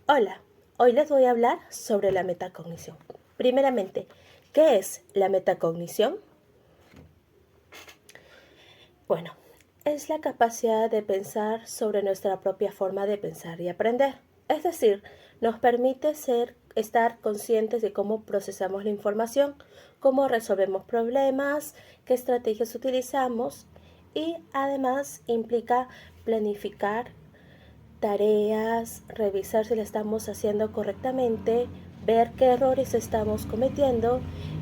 Hola, hoy les voy a hablar sobre la metacognición. Primeramente, ¿qué es la metacognición? Bueno, es la capacidad de pensar sobre nuestra propia forma de pensar y aprender. Es decir, nos permite estar conscientes de cómo procesamos la información, cómo resolvemos problemas, qué estrategias utilizamos y además implica planificar tareas, revisar si la estamos haciendo correctamente, ver qué errores estamos cometiendo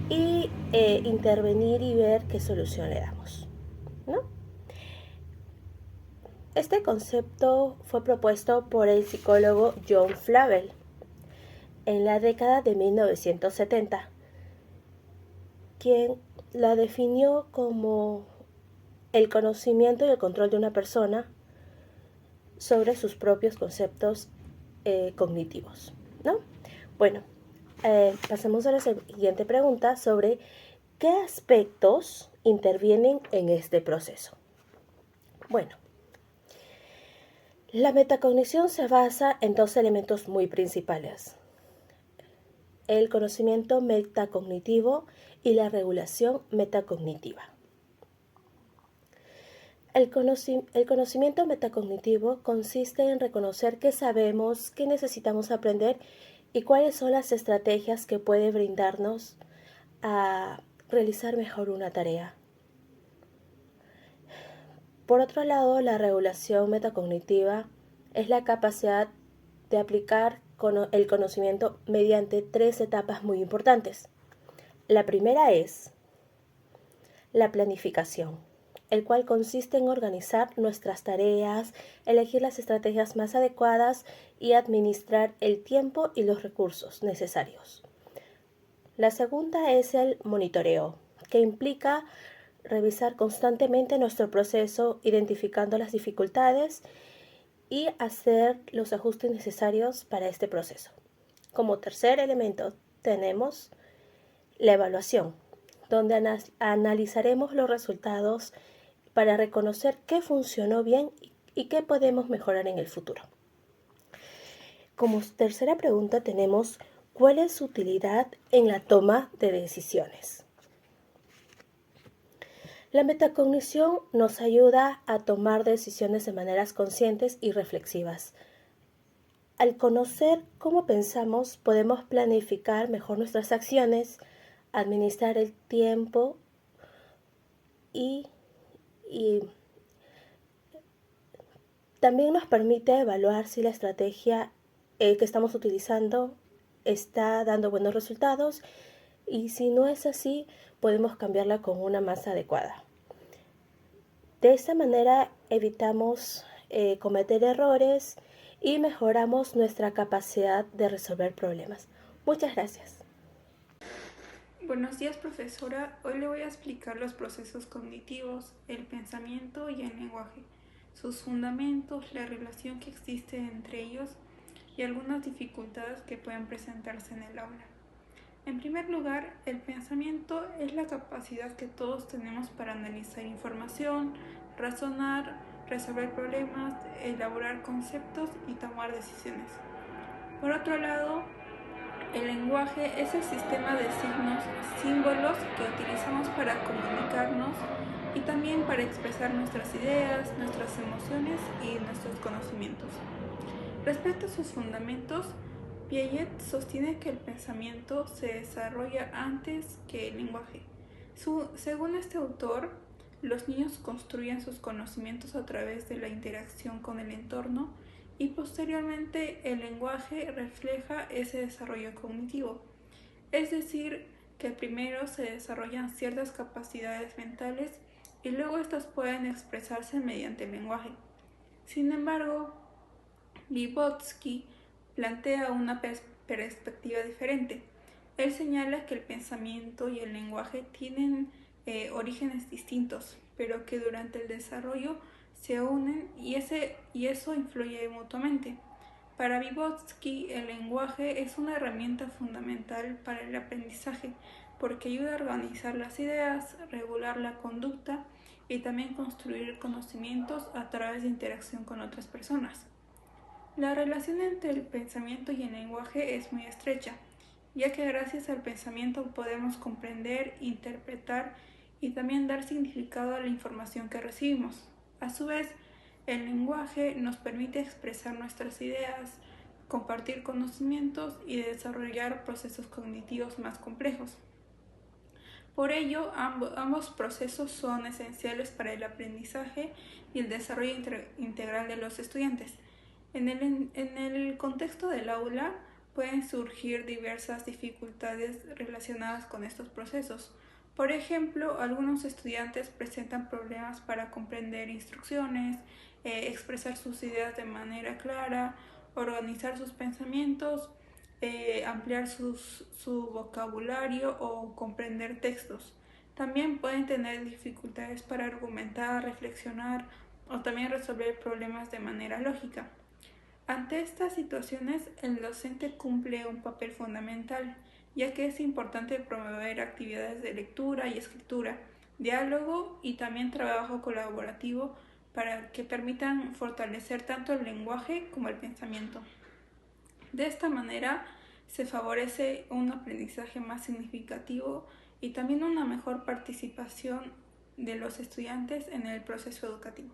y intervenir y ver qué solución le damos, ¿no? Este concepto fue propuesto por el psicólogo John Flavel en la década de 1970, quien la definió como el conocimiento y el control de una persona sobre sus propios conceptos cognitivos, ¿no? Bueno, pasemos a la siguiente pregunta sobre qué aspectos intervienen en este proceso. Bueno, la metacognición se basa en dos elementos muy principales: el conocimiento metacognitivo y la regulación metacognitiva. El conocimiento metacognitivo consiste en reconocer qué sabemos, qué necesitamos aprender y cuáles son las estrategias que puede brindarnos a realizar mejor una tarea. Por otro lado, la regulación metacognitiva es la capacidad de aplicar el conocimiento mediante tres etapas muy importantes. La primera es la planificación, el cual consiste en organizar nuestras tareas, elegir las estrategias más adecuadas y administrar el tiempo y los recursos necesarios. La segunda es el monitoreo, que implica revisar constantemente nuestro proceso, identificando las dificultades y hacer los ajustes necesarios para este proceso. Como tercer elemento tenemos la evaluación, donde analizaremos los resultados para reconocer qué funcionó bien y qué podemos mejorar en el futuro. Como tercera pregunta tenemos ¿cuál es su utilidad en la toma de decisiones? La metacognición nos ayuda a tomar decisiones de maneras conscientes y reflexivas. Al conocer cómo pensamos, podemos planificar mejor nuestras acciones, administrar el tiempo y también nos permite evaluar si la estrategia que estamos utilizando está dando buenos resultados, y si no es así, podemos cambiarla con una más adecuada. De esta manera evitamos cometer errores y mejoramos nuestra capacidad de resolver problemas. Muchas gracias. Buenos días, profesora. Hoy le voy a explicar los procesos cognitivos, el pensamiento y el lenguaje, sus fundamentos, la relación que existe entre ellos y algunas dificultades que pueden presentarse en el aula. En primer lugar, el pensamiento es la capacidad que todos tenemos para analizar información, razonar, resolver problemas, elaborar conceptos y tomar decisiones. Por otro lado, el lenguaje es el sistema de signos, símbolos que utilizamos para comunicarnos y también para expresar nuestras ideas, nuestras emociones y nuestros conocimientos. Respecto a sus fundamentos, Piaget sostiene que el pensamiento se desarrolla antes que el lenguaje. Según este autor, los niños construyen sus conocimientos a través de la interacción con el entorno y posteriormente el lenguaje refleja ese desarrollo cognitivo. Es decir, que primero se desarrollan ciertas capacidades mentales y luego estas pueden expresarse mediante el lenguaje. Sin embargo, Vygotsky plantea una perspectiva diferente. Él señala que el pensamiento y el lenguaje tienen orígenes distintos, pero que durante el desarrollo se unen y eso influye mutuamente. Para Vygotsky, el lenguaje es una herramienta fundamental para el aprendizaje porque ayuda a organizar las ideas, regular la conducta y también construir conocimientos a través de interacción con otras personas. La relación entre el pensamiento y el lenguaje es muy estrecha, ya que gracias al pensamiento podemos comprender, interpretar y también dar significado a la información que recibimos. A su vez, el lenguaje nos permite expresar nuestras ideas, compartir conocimientos y desarrollar procesos cognitivos más complejos. Por ello, ambos procesos son esenciales para el aprendizaje y el desarrollo integral de los estudiantes. En el contexto del aula pueden surgir diversas dificultades relacionadas con estos procesos. Por ejemplo, algunos estudiantes presentan problemas para comprender instrucciones, expresar sus ideas de manera clara, organizar sus pensamientos, ampliar su vocabulario o comprender textos. También pueden tener dificultades para argumentar, reflexionar o también resolver problemas de manera lógica. Ante estas situaciones, el docente cumple un papel fundamental, ya que es importante promover actividades de lectura y escritura, diálogo y también trabajo colaborativo para que permitan fortalecer tanto el lenguaje como el pensamiento. De esta manera se favorece un aprendizaje más significativo y también una mejor participación de los estudiantes en el proceso educativo.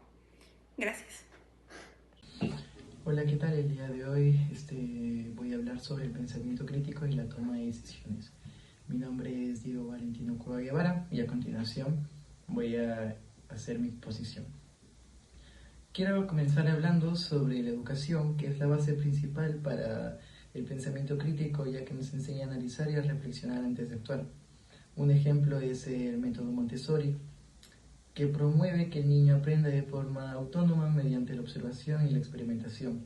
Gracias. Hola, ¿qué tal? El día de hoy voy a hablar sobre el pensamiento crítico y la toma de decisiones. Mi nombre es Diego Valentino Cueva Guevara y a continuación voy a hacer mi exposición. Quiero comenzar hablando sobre la educación, que es la base principal para el pensamiento crítico, ya que nos enseña a analizar y a reflexionar antes de actuar. Un ejemplo es el método Montessori, que promueve que el niño aprenda de forma autónoma mediante la observación y la experimentación.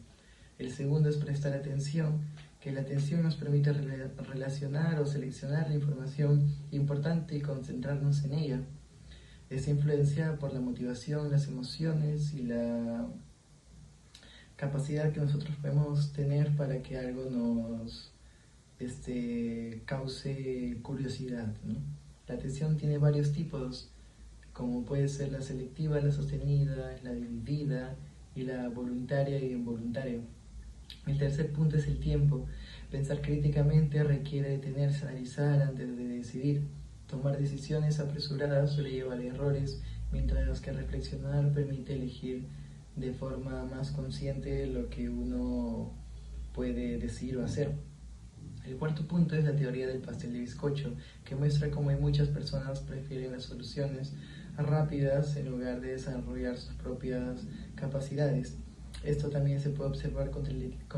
El segundo es prestar atención, que la atención nos permite relacionar o seleccionar la información importante y concentrarnos en ella. Es influenciada por la motivación, las emociones y la capacidad que nosotros podemos tener para que algo nos cause curiosidad, ¿no? La atención tiene varios tipos, como puede ser la selectiva, la sostenida, la dividida y la voluntaria y involuntaria. El tercer punto es el tiempo. Pensar críticamente requiere detenerse, analizar antes de decidir. Tomar decisiones apresuradas suele llevar a errores, mientras que reflexionar permite elegir de forma más consciente lo que uno puede decir o hacer. El cuarto punto es la teoría del pastel de bizcocho, que muestra cómo muchas personas prefieren las soluciones rápidas en lugar de desarrollar sus propias capacidades. Esto también se puede observar con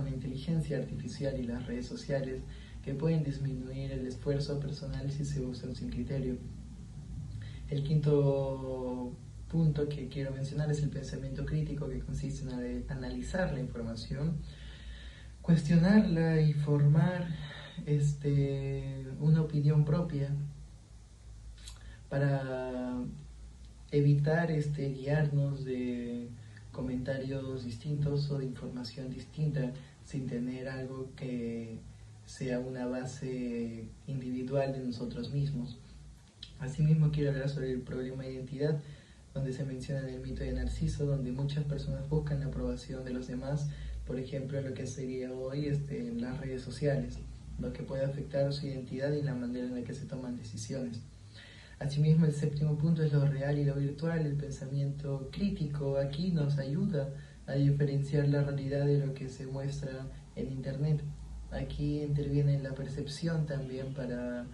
la inteligencia artificial y las redes sociales, que pueden disminuir el esfuerzo personal si se usan sin criterio. El quinto punto que quiero mencionar es el pensamiento crítico, que consiste en analizar la información, cuestionarla y formar una opinión propia para evitar guiarnos de comentarios distintos o de información distinta sin tener algo que sea una base individual de nosotros mismos. Asimismo, quiero hablar sobre el problema de identidad, donde se menciona en el mito de Narciso, donde muchas personas buscan la aprobación de los demás, por ejemplo, lo que sería hoy en las redes sociales, lo que puede afectar su identidad y la manera en la que se toman decisiones. Asimismo, el séptimo punto es lo real y lo virtual. El pensamiento crítico aquí nos ayuda a diferenciar la realidad de lo que se muestra en Internet. Aquí interviene la percepción también para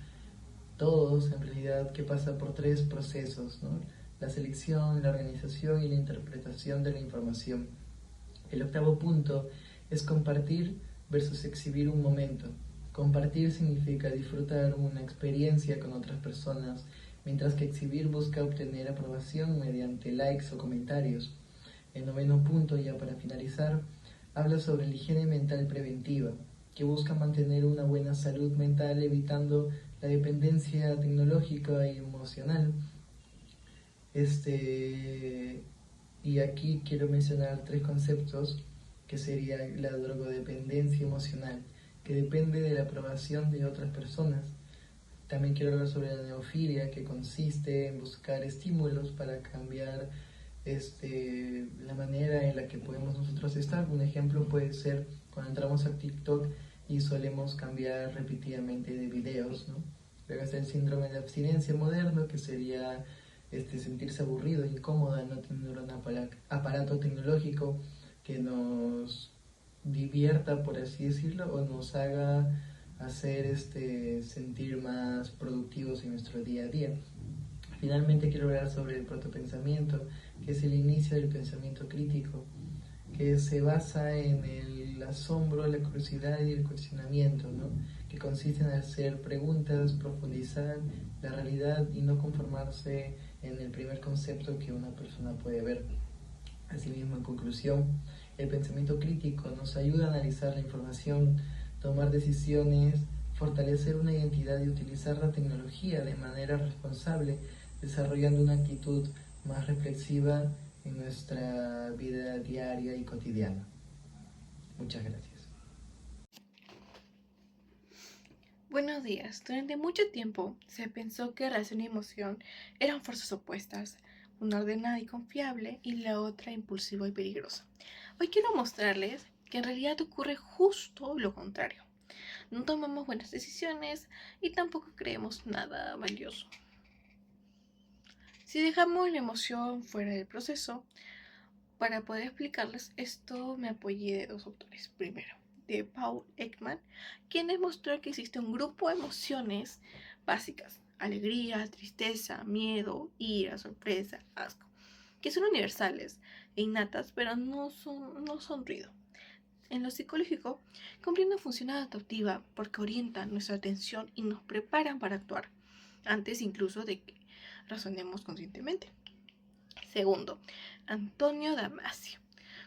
todos, en realidad, que pasa por tres procesos, ¿no? La selección, la organización y la interpretación de la información. El octavo punto es compartir versus exhibir un momento. Compartir significa disfrutar una experiencia con otras personas, mientras que exhibir busca obtener aprobación mediante likes o comentarios. El noveno punto, ya para finalizar, habla sobre la higiene mental preventiva, que busca mantener una buena salud mental evitando la dependencia tecnológica y emocional. Y aquí quiero mencionar tres conceptos, que sería la drogodependencia emocional, que depende de la aprobación de otras personas. También quiero hablar sobre la neofilia, que consiste en buscar estímulos para cambiar la manera en la que podemos nosotros estar. Un ejemplo puede ser cuando entramos a TikTok y solemos cambiar repetidamente de videos, ¿no? Luego está el síndrome de abstinencia moderno, que sería sentirse aburrido, incómodo al no tener un aparato tecnológico que nos divierta, por así decirlo, o nos haga hacer sentir más productivos en nuestro día a día. Finalmente quiero hablar sobre el protopensamiento, que es el inicio del pensamiento crítico, que se basa en el asombro, la curiosidad y el cuestionamiento, ¿no? Que consiste en hacer preguntas, profundizar la realidad y no conformarse en el primer concepto que una persona puede ver. Asimismo, en conclusión, el pensamiento crítico nos ayuda a analizar la información, tomar decisiones, fortalecer una identidad y utilizar la tecnología de manera responsable, desarrollando una actitud más reflexiva en nuestra vida diaria y cotidiana. Muchas gracias. Buenos días. Durante mucho tiempo se pensó que razón y emoción eran fuerzas opuestas, una ordenada y confiable y la otra impulsiva y peligrosa. Hoy quiero mostrarles que en realidad ocurre justo lo contrario. No tomamos buenas decisiones y tampoco creemos nada valioso. Si dejamos la emoción fuera del proceso, para poder explicarles esto me apoyé de dos autores. Primero, de Paul Ekman, quien demostró que existe un grupo de emociones básicas: alegría, tristeza, miedo, ira, sorpresa, asco, que son universales e innatas, pero no son ruido. En lo psicológico, cumplen una función adaptativa porque orientan nuestra atención y nos preparan para actuar, antes incluso de que razonemos conscientemente. Segundo, Antonio Damasio.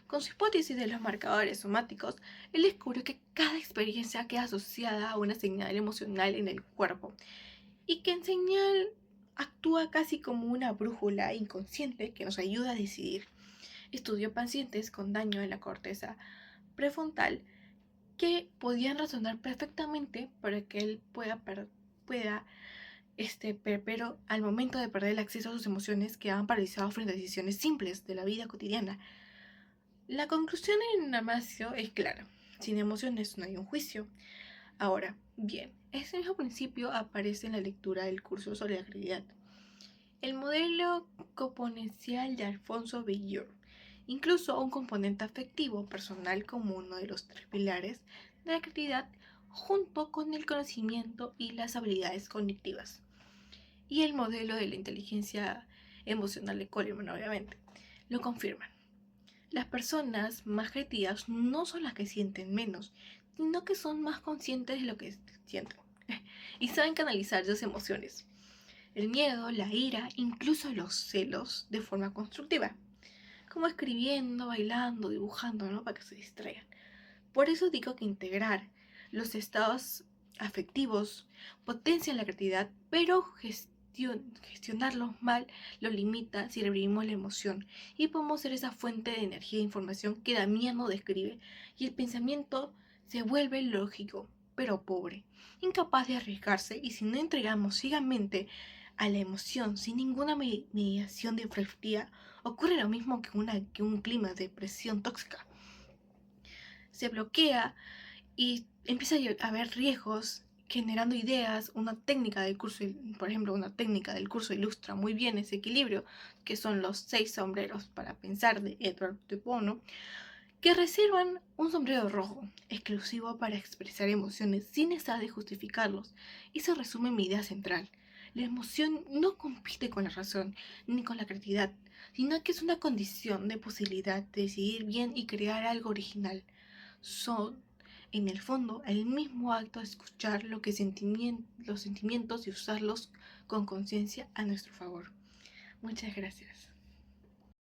Con su hipótesis de los marcadores somáticos, él descubrió que cada experiencia queda asociada a una señal emocional en el cuerpo y que en señal actúa casi como una brújula inconsciente que nos ayuda a decidir. Estudió pacientes con daño en la corteza prefrontal que podían razonar perfectamente para que él pueda pero al momento de perder el acceso a sus emociones quedaban paralizados frente a decisiones simples de la vida cotidiana. La conclusión en Damasio es clara: sin emociones no hay un juicio. Ahora, bien, ese mismo principio aparece en la lectura del curso sobre la realidad. El modelo componencial de Alfonso Bellur incluso un componente afectivo personal como uno de los tres pilares de la creatividad, junto con el conocimiento y las habilidades cognitivas. Y el modelo de la inteligencia emocional de Coleman, obviamente, lo confirman. Las personas más creativas no son las que sienten menos, sino que son más conscientes de lo que sienten y saben canalizar esas emociones. El miedo, la ira, incluso los celos de forma constructiva, como escribiendo, bailando, dibujando, ¿no? Para que se distraigan. Por eso digo que integrar los estados afectivos potencia la creatividad, pero gestionarlos mal lo limita si reprimimos la emoción y podemos ser esa fuente de energía e información que Damián nos describe, y el pensamiento se vuelve lógico, pero pobre, incapaz de arriesgarse, y si no entregamos ciegamente a la emoción sin ninguna mediación de reflexión, ocurre lo mismo que un clima de presión tóxica. Se bloquea y empieza a haber riesgos, generando ideas. Una técnica del curso, por ejemplo, una técnica del curso ilustra muy bien ese equilibrio, que son los 6 sombreros para pensar de Edward de Bono, que reservan un sombrero rojo, exclusivo para expresar emociones sin necesidad de justificarlos, y se resume en mi idea central. La emoción no compite con la razón ni con la creatividad, sino que es una condición de posibilidad de decidir bien y crear algo original. Son, en el fondo, el mismo acto de escuchar los sentimientos y usarlos con conciencia a nuestro favor. Muchas gracias.